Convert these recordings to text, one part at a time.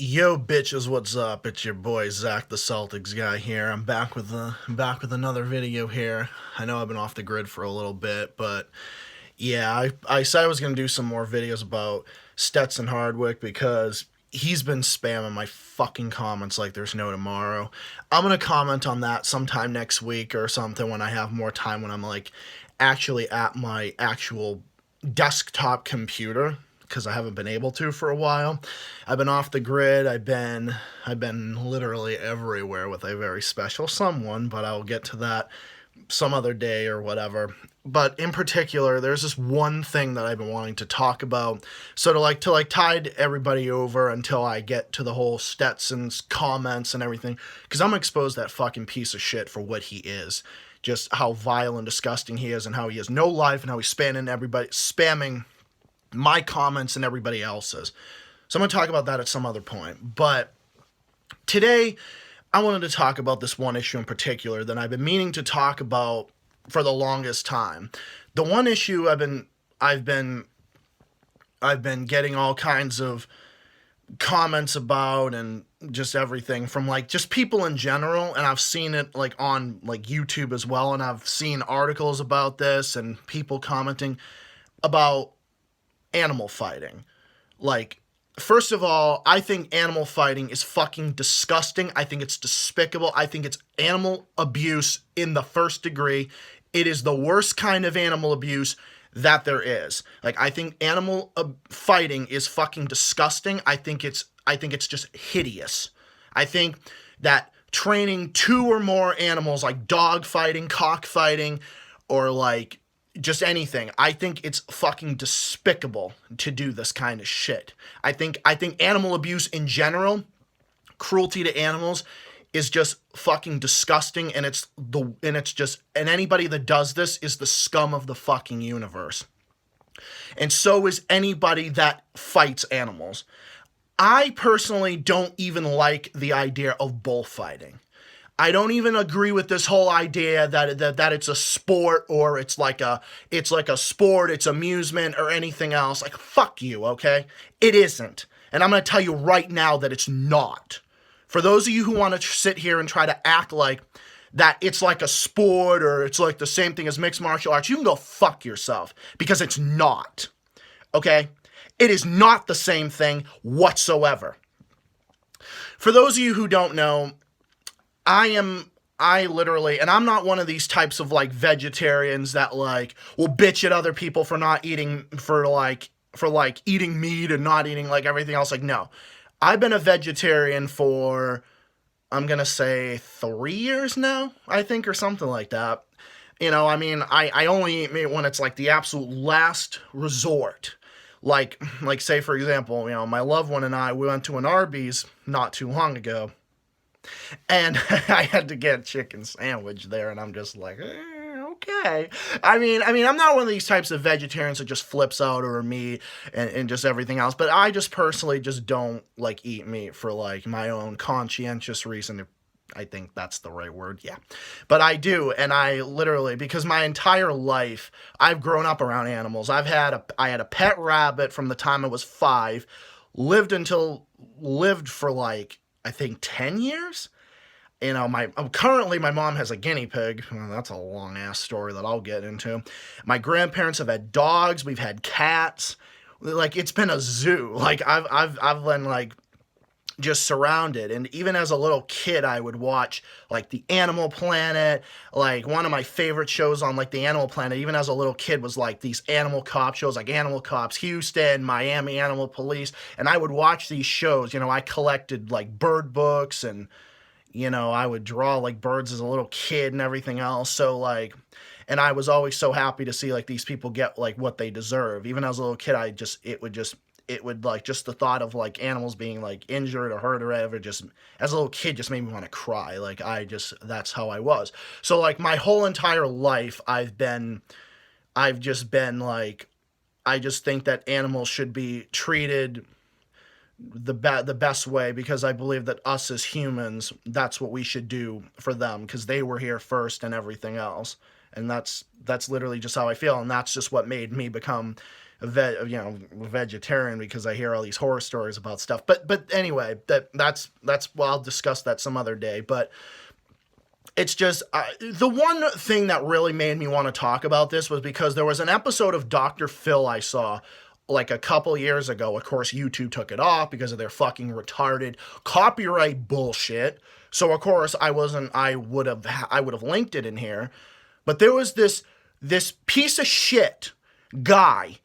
Yo, bitches, what's up? It's your boy Zach, the Celtics guy here. I'm back with another video here. I know I've been off the grid for a little bit, but yeah, I said I was gonna do some more videos about Stetson Hardwick because he's been spamming my fucking comments like there's no tomorrow. I'm gonna comment on that sometime next week or something when I have more time, when I'm like actually at my actual desktop computer, because I haven't been able to for a while. I've been off the grid. I've been literally everywhere with a very special someone, but I'll get to that some other day or whatever. But in particular, there's this one thing that I've been wanting to talk about. So to tide everybody over until I get to the whole Stetson's comments and everything, because I'm gonna expose that fucking piece of shit for what he is. Just how vile and disgusting he is, and how he has no life, and how he's spamming my comments and everybody else's. So I'm going to talk about that at some other point. But today, I wanted to talk about this one issue in particular that I've been meaning to talk about for the longest time. The one issue I've been getting all kinds of comments about, and just everything from like just people in general, and I've seen it like on like YouTube as well, and I've seen articles about this and people commenting about animal fighting. Like, first of all, I think animal fighting is fucking disgusting. I think it's despicable. I think it's animal abuse in the first degree. It is the worst kind of animal abuse that there is. Like, I think animal fighting is fucking disgusting. I think it's just hideous. I think that training two or more animals, like dog fighting, cock fighting, or like just anything, I think it's fucking despicable to do this kind of shit. I think animal abuse in general, cruelty to animals, is just fucking disgusting, and and anybody that does this is the scum of the fucking universe. And so is anybody that fights animals. I personally don't even like the idea of bullfighting. I don't even agree with this whole idea that it's a sport, or it's like a sport, it's amusement or anything else. Like, fuck you, okay? It isn't. And I'm going to tell you right now that it's not. For those of you who want to sit here and try to act like that it's like a sport, or it's like the same thing as mixed martial arts, you can go fuck yourself, because it's not. Okay? It is not the same thing whatsoever. For those of you who don't know, I literally, and I'm not one of these types of like vegetarians that like will bitch at other people for not eating, for eating meat and not eating like everything else. Like, no. I've been a vegetarian for, I'm gonna say 3 years now, I think, or something like that. I mean, I only eat meat when it's like the absolute last resort. Like say for example, my loved one and we went to an Arby's not too long ago, and I had to get a chicken sandwich there, and I'm just like, okay. I'm not one of these types of vegetarians that just flips out over meat and just everything else, but I just personally just don't like eat meat for like my own conscientious reason. I think that's the right word, yeah. But I do, and I literally, because my entire life, I've grown up around animals. I had a pet rabbit from the time I was 5, lived for like, I think 10 years. Currently my mom has a guinea pig. Well, that's a long ass story that I'll get into. My grandparents have had dogs. We've had cats. Like, it's been a zoo. Like, I've been like just surrounded. And even as a little kid, I would watch like the Animal Planet. Like, one of my favorite shows on like the Animal Planet, even as a little kid, was like these animal cop shows, like Animal Cops Houston, Miami Animal Police. And I would watch these shows. I collected like bird books, and I would draw like birds as a little kid and everything else. So like, and I was always so happy to see like these people get like what they deserve. Even as a little kid, it would like, just the thought of like animals being like injured or hurt or whatever, just as a little kid, just made me want to cry. Like, that's how I was. So like my whole entire life, I've just been like, I just think that animals should be treated the best way, because I believe that us as humans, that's what we should do for them, because they were here first and everything else. And that's literally just how I feel, and that's just what made me become vegetarian because I hear all these horror stories about stuff. But anyway, that's well, I'll discuss that some other day. But it's just the one thing that really made me want to talk about this was because there was an episode of Dr. Phil I saw like a couple years ago. Of course, YouTube took it off because of their fucking retarded copyright bullshit. So of course I would have linked it in here. But there was this piece of shit guy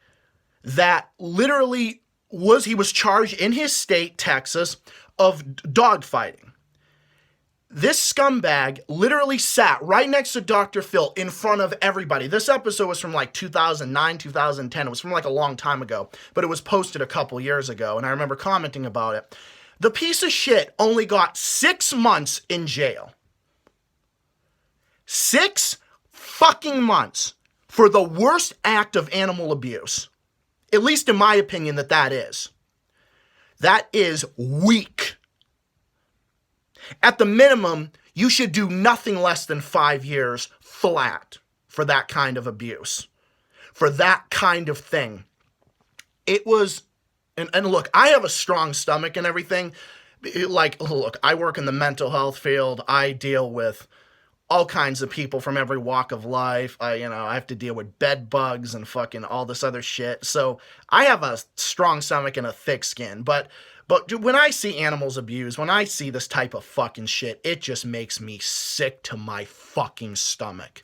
that literally was charged in his state, Texas, of dog fighting. This scumbag literally sat right next to Dr. Phil in front of everybody. This episode was from like 2009, 2010. It was from like a long time ago, but it was posted a couple years ago, and I remember commenting about it. The piece of shit only got 6 months in jail. 6 fucking months for the worst act of animal abuse. At least in my opinion, that is. That is weak. At the minimum, you should do nothing less than 5 years flat for that kind of abuse. For that kind of thing. It was, and look, I have a strong stomach and everything. Like, look, I work in the mental health field. I deal with all kinds of people from every walk of life. I have to deal with bed bugs and fucking all this other shit. So I have a strong stomach and a thick skin. But when I see animals abused, when I see this type of fucking shit, it just makes me sick to my fucking stomach.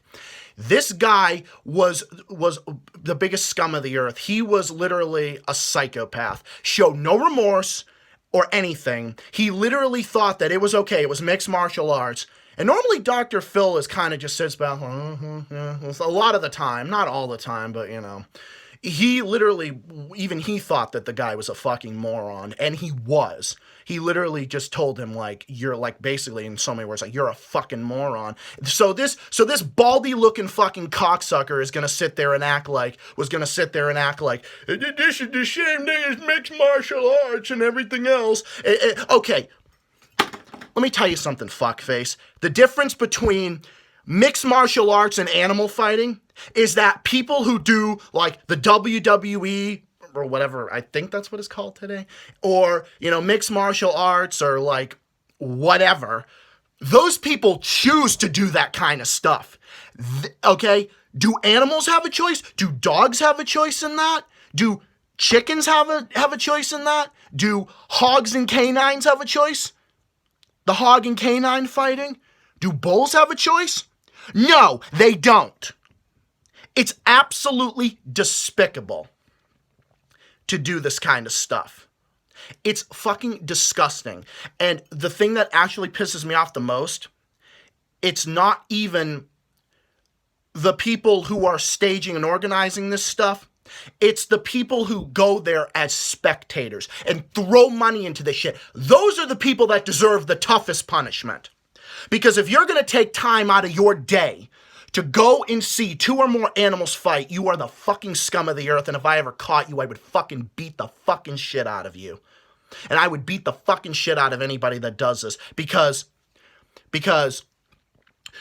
This guy was the biggest scum of the earth. He was literally a psychopath. Showed no remorse or anything. He literally thought that it was okay. It was mixed martial arts. And normally Dr. Phil is kind of just sits back, a lot of the time, not all the time, but he literally, even he thought that the guy was a fucking moron, and he was. He literally just told him, like, you're, like, basically in so many words, like, you're a fucking moron. So this baldy-looking fucking cocksucker is gonna sit there and act like, this is the same thing as mixed martial arts and everything else. Okay, let me tell you something, fuckface. The difference between mixed martial arts and animal fighting is that people who do, like, the WWE or whatever, I think that's what it's called today, or, mixed martial arts or, like, whatever, those people choose to do that kind of stuff. Okay? Do animals have a choice? Do dogs have a choice in that? Do chickens have a choice in that? Do hogs and canines have a choice? The hog and canine fighting? Do bulls have a choice? No, they don't. It's absolutely despicable to do this kind of stuff. It's fucking disgusting. And the thing that actually pisses me off the most, it's not even the people who are staging and organizing this stuff. It's the people who go there as spectators and throw money into this shit. Those are the people that deserve the toughest punishment. Because if you're going to take time out of your day to go and see 2 or more animals fight, you are the fucking scum of the earth. And if I ever caught you, I would fucking beat the fucking shit out of you. And I would beat the fucking shit out of anybody that does this. Because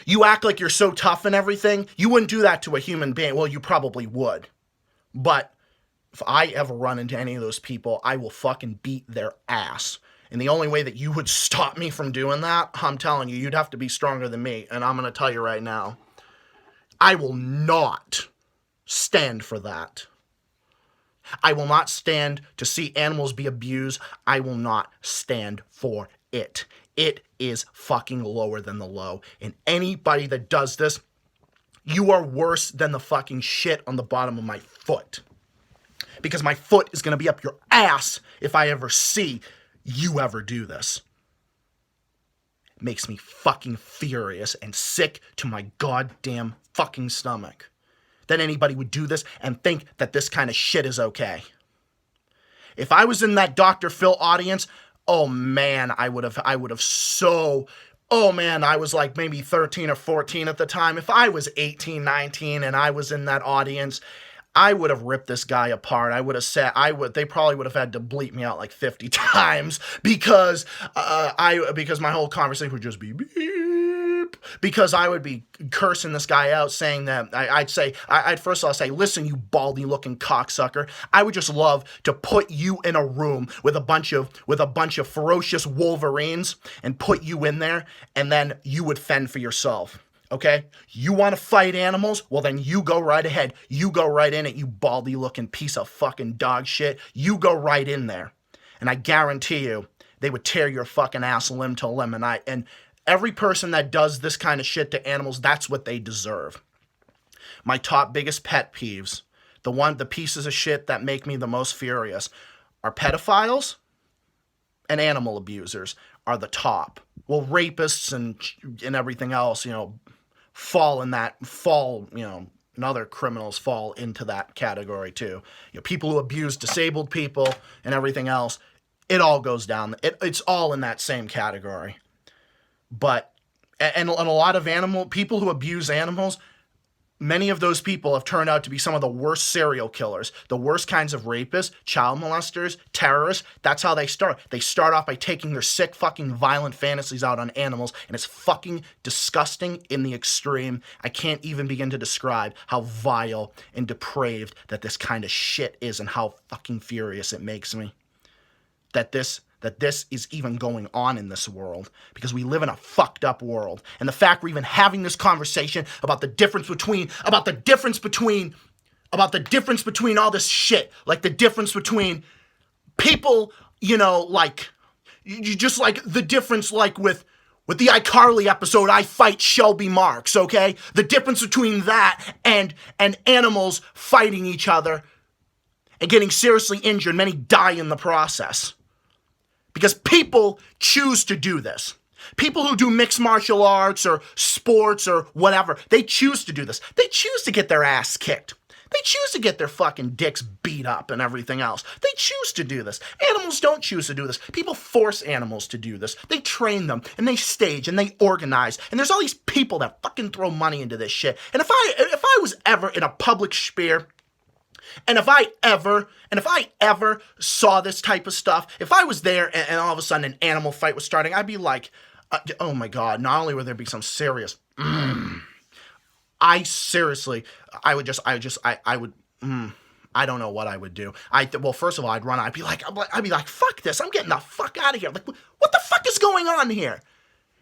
you act like you're so tough and everything. You wouldn't do that to a human being. Well, you probably would. But if I ever run into any of those people, I will fucking beat their ass. And the only way that you would stop me from doing that, I'm telling you, you'd have to be stronger than me. And I'm going to tell you right now, I will not stand for that. I will not stand to see animals be abused. I will not stand for it. It is fucking lower than the low. And anybody that does this, you are worse than the fucking shit on the bottom of my foot. Because my foot is going to be up your ass if I ever see you ever do this. It makes me fucking furious and sick to my goddamn fucking stomach that anybody would do this and think that this kind of shit is okay. If I was in that Dr. Phil audience, oh man, I would have so... Oh man, I was like maybe 13 or 14 at the time. If I was 18, 19 and I was in that audience, I would have ripped this guy apart. I would have said, they probably would have had to bleep me out like 50 times because my whole conversation would just be beep. because I would be cursing this guy out, saying that I'd first of all say, listen, you baldy looking cocksucker, I would just love to put you in a room with a bunch of ferocious wolverines and put you in there, and then you would fend for yourself. Okay? You want to fight animals? Well, then you go right ahead. You go right in it, you baldy looking piece of fucking dog shit. You go right in there. And I guarantee you, they would tear your fucking ass limb to limb. And every person that does this kind of shit to animals, that's what they deserve. My top biggest pet peeves, the pieces of shit that make me the most furious, are pedophiles and animal abusers are the top. Well, rapists and everything else, and other criminals fall into that category too. People who abuse disabled people and everything else, it all goes down. It's all in that same category. But, and a lot of people who abuse animals, many of those people have turned out to be some of the worst serial killers, the worst kinds of rapists, child molesters, terrorists. That's how they start. They start off by taking their sick, fucking violent fantasies out on animals, and it's fucking disgusting in the extreme. I can't even begin to describe how vile and depraved that this kind of shit is, and how fucking furious it makes me that this is even going on in this world, because we live in a fucked up world. And the fact we're even having this conversation about the difference between all this shit, like the difference between people, just like the difference, like with the iCarly episode, I fight Shelby Marks, okay? The difference between that and animals fighting each other and getting seriously injured, many die in the process. Because people choose to do this. People who do mixed martial arts or sports or whatever, they choose to do this. They choose to get their ass kicked. They choose to get their fucking dicks beat up and everything else. They choose to do this. Animals don't choose to do this. People force animals to do this. They train them, and they stage, and they organize. And there's all these people that fucking throw money into this shit. And if I was ever in a public sphere, and if I ever saw this type of stuff, if I was there and all of a sudden an animal fight was starting, I'd be like, oh my God, not only would there be some serious, I don't know what I would do. Well, first of all, I'd run, I'd be like, fuck this, I'm getting the fuck out of here. Like, what the fuck is going on here?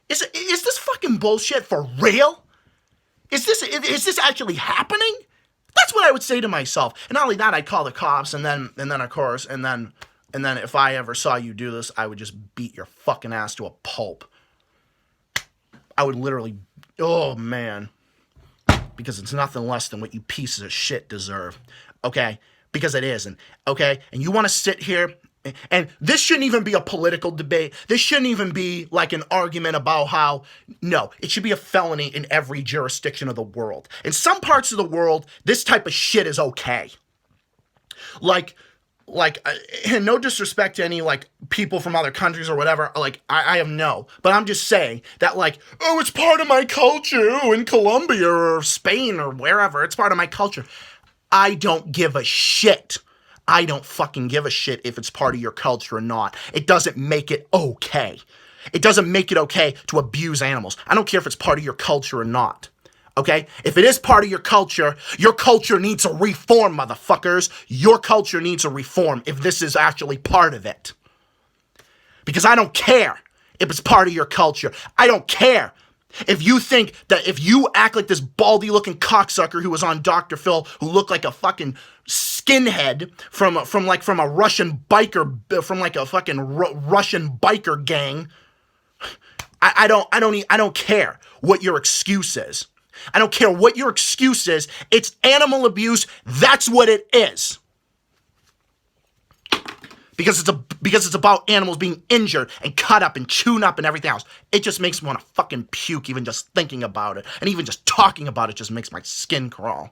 Is this fucking bullshit for real? Is this actually happening? That's what I would say to myself. And not only that, I'd call the cops, and then of course, and then if I ever saw you do this, I would just beat your fucking ass to a pulp. I would literally, oh man, because it's nothing less than what you pieces of shit deserve, okay? Because it isn't, okay? And you want to sit here, and this shouldn't even be a political debate. This shouldn't even be like an argument about how, no, it should be a felony in every jurisdiction of the world. In some parts of the world, this type of shit is okay. Like, and no disrespect to any, like, people from other countries or whatever, like, I have no, but I'm just saying that, like, oh, it's part of my culture, in Colombia or Spain or wherever, it's part of my culture. I don't give a shit. I don't fucking give a shit if it's part of your culture or not. It doesn't make it okay. It doesn't make it okay to abuse animals. I don't care if it's part of your culture or not. Okay? If it is part of your culture needs a reform, motherfuckers. Your culture needs a reform if this is actually part of it. Because I don't care if it's part of your culture. I don't care if you think that if you act like this baldy looking cocksucker who was on Dr. Phil, who looked like a fucking skinhead from a Russian biker, from like a fucking Russian biker gang. I don't care what your excuse is. I don't care what your excuse is. It's animal abuse. That's what it is. Because it's about animals being injured and cut up and chewed up and everything else. It just makes me want to fucking puke even just thinking about it. And even just talking about it just makes my skin crawl.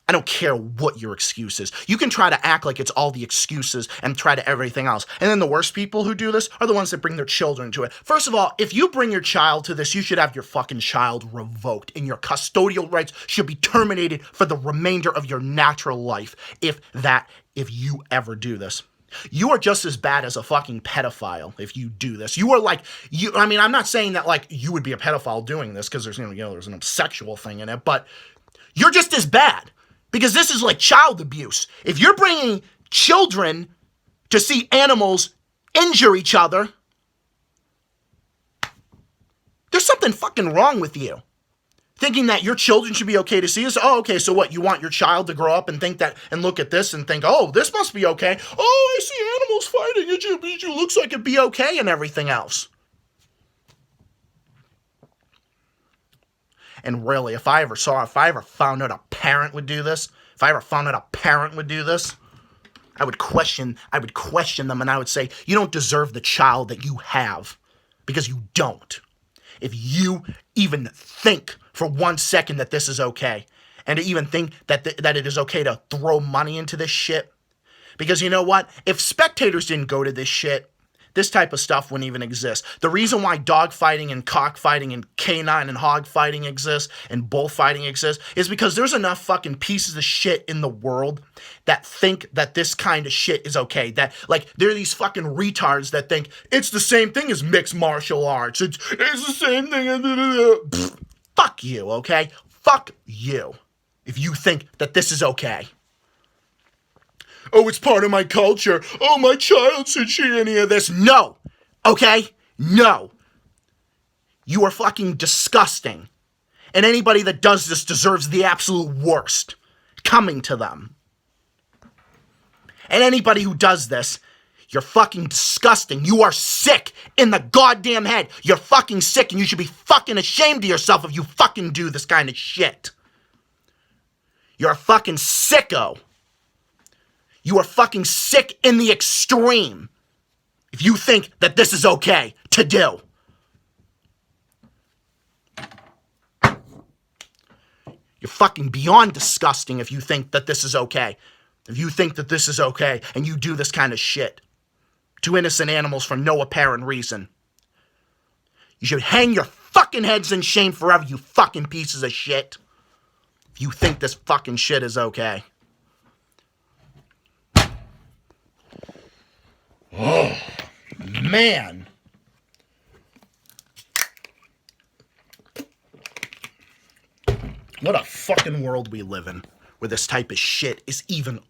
I don't care what your excuse is. You can try to act like it's all the excuses and try to everything else. And then the worst people who do this are the ones that bring their children to it. First of all, if you bring your child to this, you should have your fucking child revoked, and your custodial rights should be terminated for the remainder of your natural life if you ever do this. You are just as bad as a fucking pedophile if you do this. You are like, I mean, I'm not saying that like you would be a pedophile doing this because there's, there's an sexual thing in it, but you're just as bad because this is like child abuse. If you're bringing children to see animals injure each other, there's something fucking wrong with you. Thinking that your children should be okay to see this. Oh, okay, so what? You want your child to grow up and think that, and look at this and think, oh, this must be okay. Oh, I see animals fighting. It looks like it'd be okay and everything else. And really, if I ever found out a parent would do this, I would question them and I would say, you don't deserve the child that you have because you don't. If you even think for 1 second that this is okay, and to even think that it is okay to throw money into this shit, because you know what? If spectators didn't go to this shit, this type of stuff wouldn't even exist. The reason why dog fighting and cockfighting and canine and hog fighting exists and bullfighting exists is because there's enough fucking pieces of shit in the world that think that this kind of shit is okay. That, like, there are these fucking retards that think it's the same thing as mixed martial arts. It's the same thing. Pfft, fuck you, okay? Fuck you if you think that this is okay. Oh, it's part of my culture. Oh, my child should see any of this. No. Okay? No. You are fucking disgusting. And anybody that does this deserves the absolute worst coming to them. And anybody who does this, you're fucking disgusting. You are sick in the goddamn head. You're fucking sick and you should be fucking ashamed of yourself if you fucking do this kind of shit. You're a fucking sicko. You are fucking sick in the extreme if you think that this is okay to do. You're fucking beyond disgusting if you think that this is okay. If you think that this is okay and you do this kind of shit to innocent animals for no apparent reason. You should hang your fucking heads in shame forever, you fucking pieces of shit. If you think this fucking shit is okay. Oh, man. What a fucking world we live in, where this type of shit is even,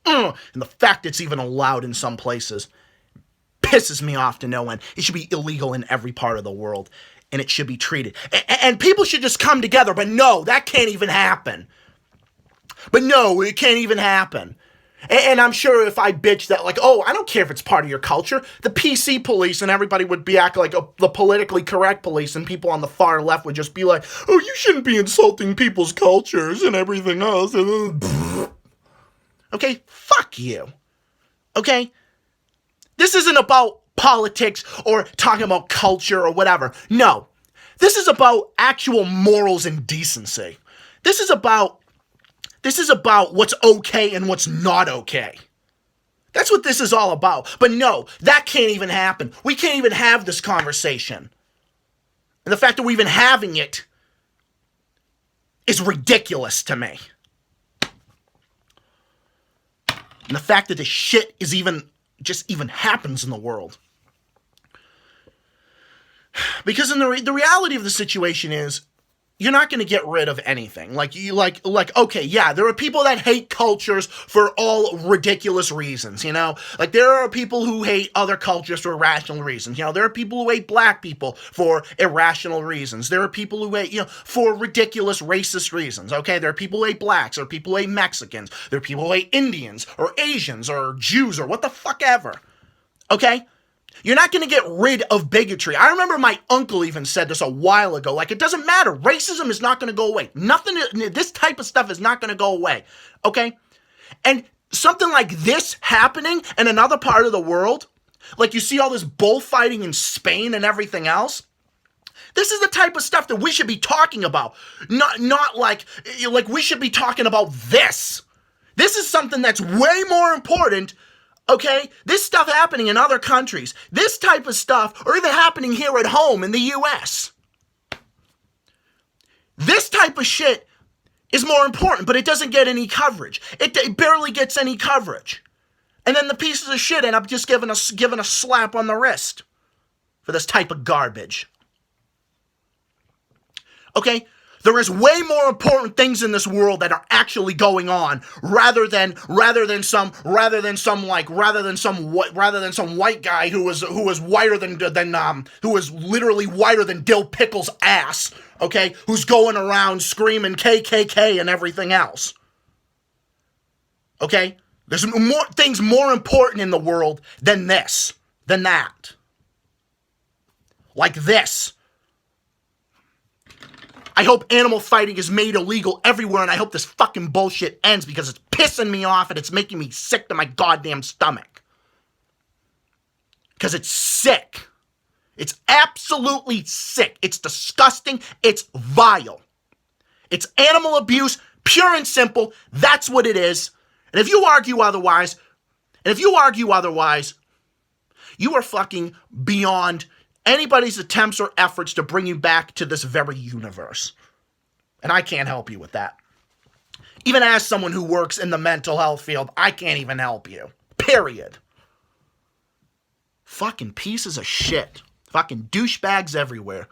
and the fact it's even allowed in some places pisses me off to no end. It should be illegal in every part of the world, and it should be treated. And people should just come together, but no, that can't even happen. But no, it can't even happen. And I'm sure if I bitch that, like, oh, I don't care if it's part of your culture, the PC police and everybody would be acting like the politically correct police, and people on the far left would just be like, oh, you shouldn't be insulting people's cultures and everything else. Okay, fuck you. Okay? This isn't about politics or talking about culture or whatever. No. This is about actual morals and decency. This is about what's okay and what's not okay. That's what this is all about. But no, that can't even happen. We can't even have this conversation. And the fact that we're even having it is ridiculous to me. And the fact that this shit is even happens in the world. Because in the reality of the situation is, you're not going to get rid of anything. Like, okay, yeah, there are people that hate cultures for all ridiculous reasons, you know? Like, there are people who hate other cultures for irrational reasons. You know, there are people who hate black people for irrational reasons. There are people who hate, for ridiculous racist reasons, okay? There are people who hate blacks, there are people who hate Mexicans, there are people who hate Indians, or Asians, or Jews, or what the fuck ever, okay? You're not going to get rid of bigotry. I remember my uncle even said this a while ago. Like, it doesn't matter. Racism is not going to go away. This type of stuff is not going to go away. Okay? And something like this happening in another part of the world, like you see all this bullfighting in Spain and everything else, this is the type of stuff that we should be talking about. Not like we should be talking about this. This is something that's way more important. Okay, this stuff happening in other countries, this type of stuff, or even happening here at home in the US. This type of shit is more important, but it doesn't get any coverage. It barely gets any coverage. And then the pieces of shit end up just given a slap on the wrist for this type of garbage. Okay? There is way more important things in this world that are actually going on rather than some white guy who was whiter who was literally whiter than Dill Pickle's ass, okay? Who's going around screaming KKK and everything else. Okay? There's more things more important in the world than that. Like this. I hope animal fighting is made illegal everywhere, and I hope this fucking bullshit ends because it's pissing me off and it's making me sick to my goddamn stomach. Because it's sick. It's absolutely sick. It's disgusting. It's vile. It's animal abuse, pure and simple. That's what it is. And if you argue otherwise, you are fucking beyond anybody's attempts or efforts to bring you back to this very universe. And I can't help you with that. Even as someone who works in the mental health field, I can't even help you. Period. Fucking pieces of shit. Fucking douchebags everywhere.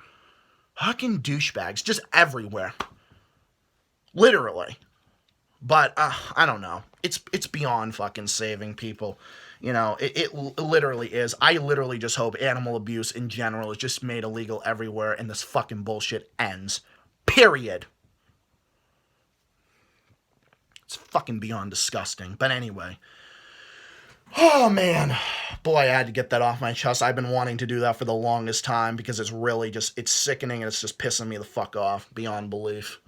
Fucking douchebags just everywhere. Literally. But, I don't know. It's beyond fucking saving people. You know, it literally is. I literally just hope animal abuse in general is just made illegal everywhere and this fucking bullshit ends. Period. It's fucking beyond disgusting. But anyway. Oh, man. Boy, I had to get that off my chest. I've been wanting to do that for the longest time because it's really just, it's sickening and it's just pissing me the fuck off beyond belief.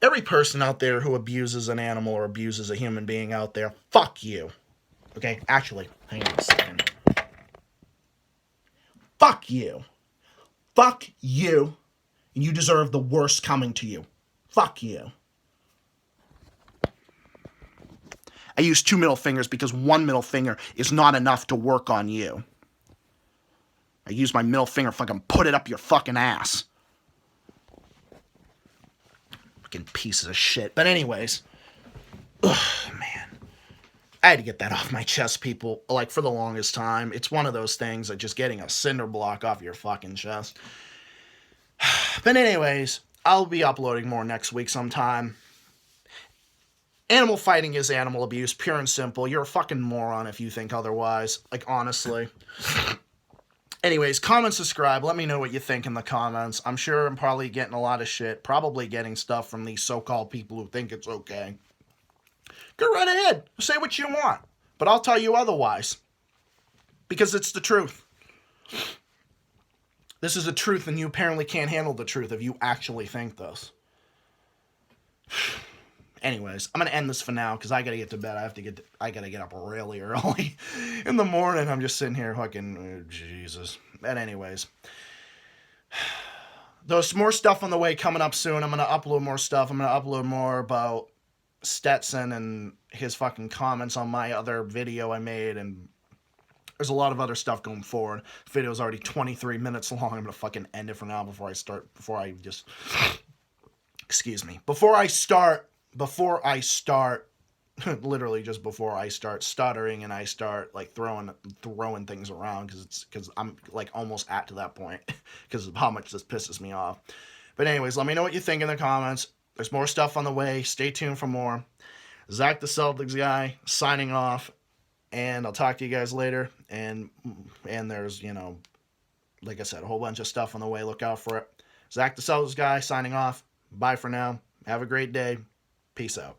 Every person out there who abuses an animal or abuses a human being out there, fuck you. Okay, actually, hang on a second. Fuck you. Fuck you. And you deserve the worst coming to you. Fuck you. I use 2 middle fingers because 1 middle finger is not enough to work on you. I use my middle finger, fucking put it up your fucking ass. Fucking pieces of shit. But anyways. Ugh, man. I had to get that off my chest, people. Like, for the longest time. It's one of those things that just getting a cinder block off your fucking chest. But anyways, I'll be uploading more next week sometime. Animal fighting is animal abuse, pure and simple. You're a fucking moron if you think otherwise. Like, honestly. Anyways, comment, subscribe. Let me know what you think in the comments. I'm sure I'm probably getting a lot of shit. Probably getting stuff from these so-called people who think it's okay. Go right ahead. Say what you want. But I'll tell you otherwise. Because it's the truth. This is the truth, and you apparently can't handle the truth if you actually think this. Anyways, I'm going to end this for now because I got to get to bed. I got to get up really early in the morning. I'm just sitting here fucking, Jesus. But anyways, there's more stuff on the way coming up soon. I'm going to upload more stuff. I'm going to upload more about Stetson and his fucking comments on my other video I made, and there's a lot of other stuff going forward. The video's already 23 minutes long. I'm going to fucking end it for now before I start, literally just before I start stuttering and I start like throwing things around because I'm like almost at to that point because of how much this pisses me off. But anyways, let me know what you think in the comments. There's more stuff on the way. Stay tuned for more. Zach the Celtics guy signing off, and I'll talk to you guys later. And there's, you know, like I said, a whole bunch of stuff on the way. Look out for it. Zach the Celtics guy signing off. Bye for now. Have a great day. Peace out.